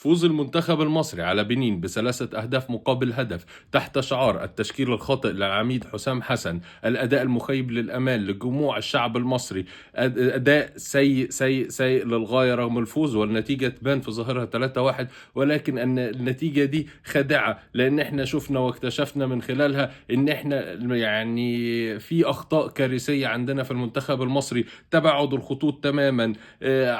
فوز المنتخب المصري على بنين ب3 أهداف مقابل هدف تحت شعار التشكيل الخاطئ للعميد حسام حسن، الأداء المخيب للأمال لجموع الشعب المصري، أداء سيء سيء سيء للغاية رغم الفوز والنتيجة تبان في ظاهرها 3-1، ولكن أن النتيجة دي خادعة لأن احنا شفنا واكتشفنا من خلالها أن احنا يعني في أخطاء كارثية عندنا في المنتخب المصري، تباعد الخطوط تماما.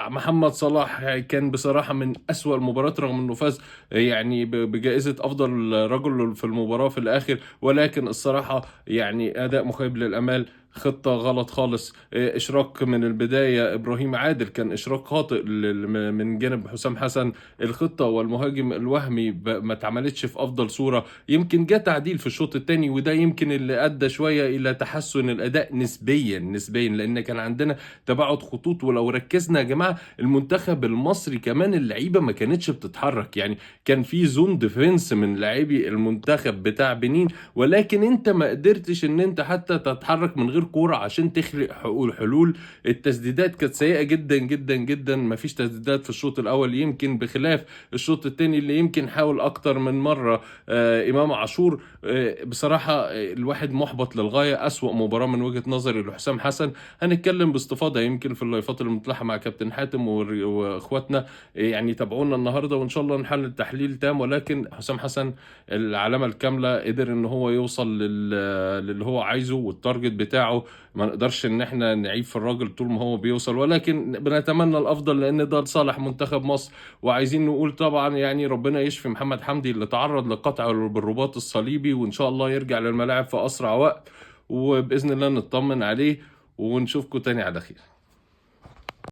محمد صلاح كان بصراحة من أسوأ المباريات رغم أنه فاز يعني بجائزة أفضل رجل في المباراة في الآخر، ولكن الصراحة يعني أداء مخيب للأمال، خطة غلط خالص. إشراك من البداية إبراهيم عادل كان إشراك خاطئ من جانب حسام حسن. الخطة والمهاجم الوهمي ما اتعملتش في أفضل صورة. يمكن جاء تعديل في الشوط الثاني وده يمكن اللي أدى شوية إلى تحسن الأداء نسبيا لأن كان عندنا تباعد خطوط. ولو ركزنا يا جماعة المنتخب المصري كمان اللعيبة ما كانتش بتتحرك، يعني كان في زون ديفنس من لاعبي المنتخب بتاع بنين، ولكن انت ما قدرتش ان انت حتى تتحرك من غير كورة عشان تخلق حلول. التسديدات كانت سيئة جدا جدا جدا، ما فيش تسديدات في الشوط الاول يمكن بخلاف الشوط الثاني اللي يمكن حاول اكتر من مرة. امام عاشور بصراحة الواحد محبط للغاية، اسوأ مباراة من وجهة نظري لحسام حسن. هنتكلم باستفاضة يمكن في اللايفات المتلاحة مع كابتن حاتم واخواتنا، يعني تابعونا النهارده وان شاء الله نحلل تحليل تام. ولكن حسام حسن العلامه الكامله قدر ان هو يوصل للي هو عايزه والتارجت بتاعه. ما نقدرش ان احنا نعيب في الراجل طول ما هو بيوصل، ولكن بنتمنى الافضل لان ده لصالح منتخب مصر. وعايزين نقول طبعا يعني ربنا يشفي محمد حمدي اللي تعرض لقطع بالرباط الصليبي، وان شاء الله يرجع للملاعب في اسرع وقت، وباذن الله نطمن عليه ونشوفكم تاني على خير.